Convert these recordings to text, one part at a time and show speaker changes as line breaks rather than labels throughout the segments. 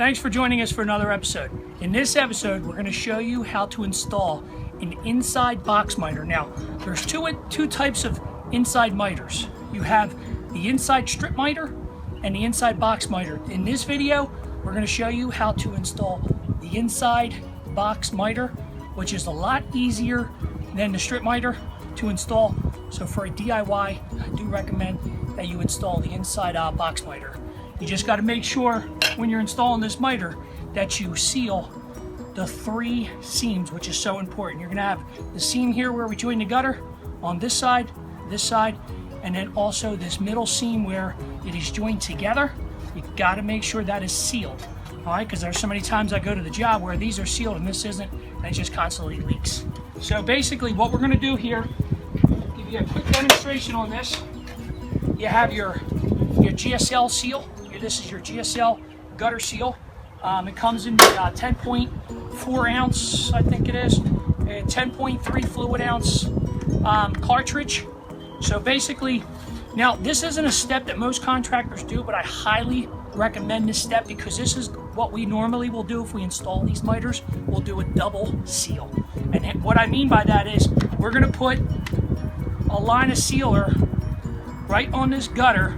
Thanks for joining us for another episode. In this episode, we're going to show you how to install an inside box miter. Now, there's two types of inside miters. You have the inside strip miter and the inside box miter. In this video, we're going to show you how to install the inside box miter, which is a lot easier than the strip miter to install. So for a DIY, I do recommend that you install the inside box miter. You just got to make sure when you're installing this miter that you seal the 3 seams, which is so important. You're going to have the seam here where we join the gutter on this side, and then also this middle seam where it is joined together. You've got to make sure that is sealed, all right? Because there's so many times I go to the job where these are sealed and this isn't, and it just constantly leaks. So basically what we're going to do here, give you a quick demonstration on this. You have your GSL seal. This is your GSL gutter seal. It comes in 10.4 ounce, I think it is, 10.3 fluid ounce cartridge. So basically, now this isn't a step that most contractors do, but I highly recommend this step because this is what we normally will do if we install these miters. We'll do a double seal. And what I mean by that is we're going to put a line of sealer right on this gutter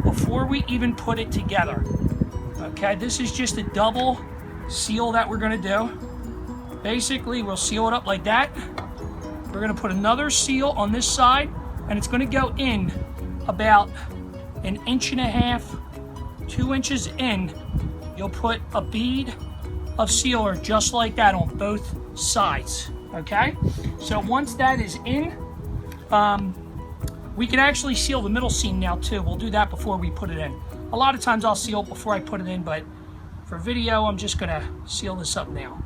before we even put it together. Okay, this is just a double seal that we're going to do. Basically, we'll seal it up like that. We're going to put another seal on this side, and it's going to go in about 1.5 inches, 2 inches in. You'll put a bead of sealer just like that on both sides. Okay, so once that is in, we can actually seal the middle seam now too. We'll do that before we put it in. A lot of times I'll seal it before I put it in, but for video, I'm just gonna seal this up now.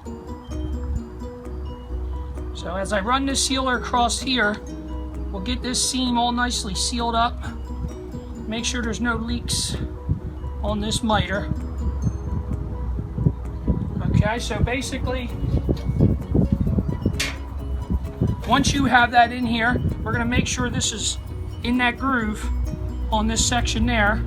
So as I run this sealer across here, we'll get this seam all nicely sealed up. Make sure there's no leaks on this miter. Okay, so basically, once you have that in here, we're gonna make sure this is in that groove on this section there.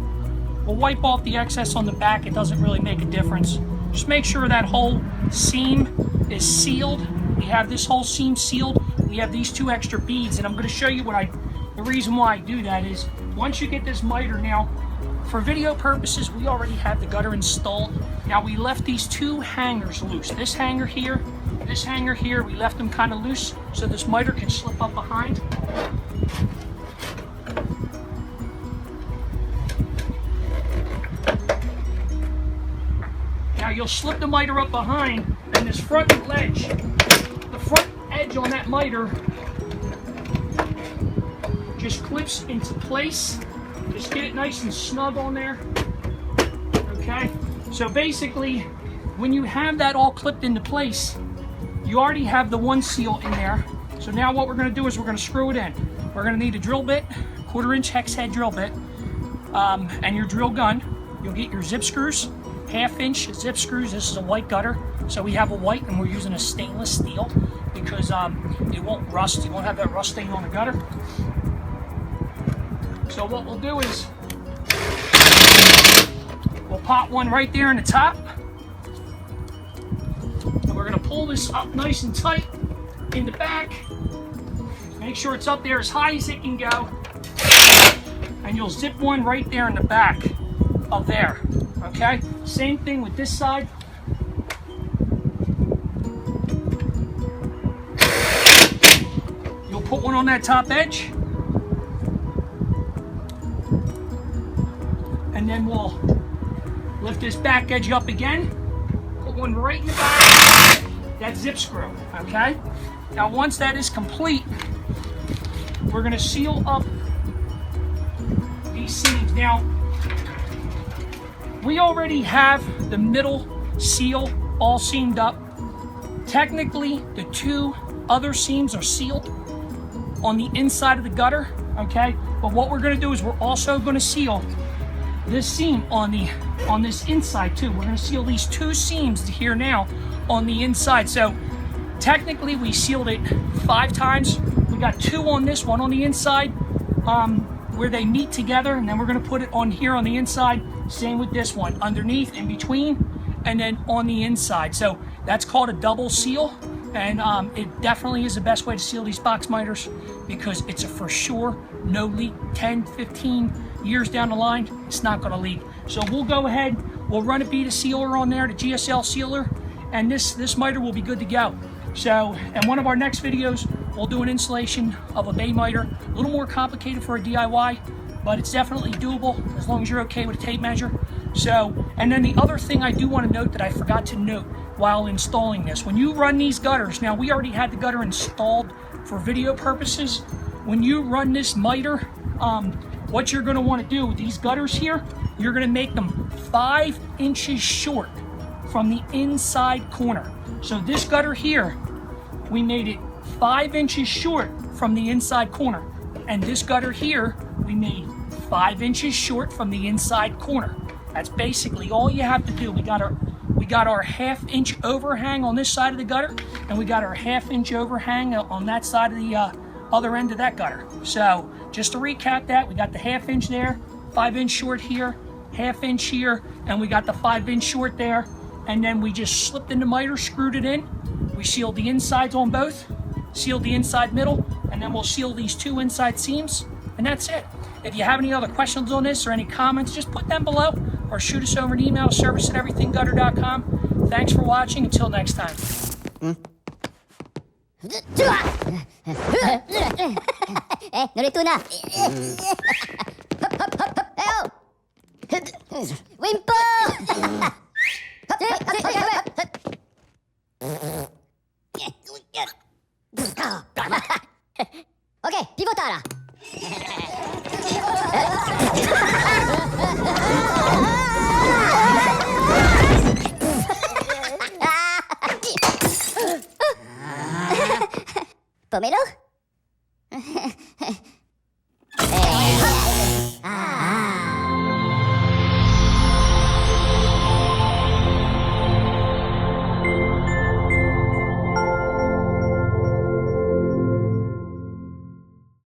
We'll wipe off the excess on the back. It doesn't really make a difference. Just make sure that whole seam is sealed. We have this whole seam sealed. We have these 2 extra beads, and I'm going to show you the reason why I do that is once you get this miter now, for video purposes, we already have the gutter installed. Now we left these 2 hangers loose. This hanger here, we left them kind of loose so this miter can slip up behind. Now you'll slip the miter up behind, and this front ledge, the front edge on that miter just clips into place. Just get it nice and snug on there. Okay, so basically when you have that all clipped into place, you already have the 1 seal in there. So now what we're going to do is we're going to screw it in. We're going to need a drill bit, 1/4-inch hex head drill bit, and your drill gun. You'll get your zip screws, 1/2-inch zip screws. This is a white gutter, so we have a white and we're using a stainless steel because it won't rust. You won't have that rust stain on the gutter. So what we'll do is we'll pop one right there in the top, and we're going to pull this up nice and tight in the back. Make sure it's up there as high as it can go, and you'll zip one right there in the back of there. Okay, same thing with this side. You'll put one on that top edge, and then we'll lift this back edge up again, put one right in the back, that zip screw. Okay, now once that is complete, we're going to seal up these seams. Now we already have the middle seal all seamed up. Technically, the 2 other seams are sealed on the inside of the gutter, okay? But what we're gonna do is we're also gonna seal this seam on this inside too. We're gonna seal these 2 seams here now on the inside. So technically we sealed it 5 times. We got 2 on this, 1 on the inside, where they meet together, and then we're going to put it on here on the inside. Same with this one, underneath, in between, and then on the inside. So that's called a double seal, and it definitely is the best way to seal these box miters because it's a for sure no leak. 10, 15 years down the line, it's not going to leak. So we'll go ahead, we'll run a bead of sealer on there, the GSL sealer, and this miter will be good to go. So in one of our next videos, we'll do an installation of a bay miter. A little more complicated for a DIY, but it's definitely doable as long as you're okay with a tape measure. So, and then the other thing I do want to note that I forgot to note while installing this, when you run these gutters, now we already had the gutter installed for video purposes. When you run this miter, what you're going to want to do with these gutters here, you're going to make them 5 inches short from the inside corner. So this gutter here, we made it 5 inches short from the inside corner. And this gutter here, we made 5 inches short from the inside corner. That's basically all you have to do. We got our 1/2 inch overhang on this side of the gutter, and we got our 1/2 inch overhang on that side of the other end of that gutter. So just to recap that, we got the 1/2 inch there, 5 inch short here, 1/2 inch here, and we got the 5 inch short there. And then we just slipped in the miter, screwed it in. We sealed the insides on both, sealed the inside middle, and then we'll seal these 2 inside seams, and that's it. If you have any other questions on this or any comments, just put them below or shoot us over an email, service@everythinggutter.com. Thanks for watching. Until next time.
Narito na. Wimpo! Okay, pivotara. Pomelo?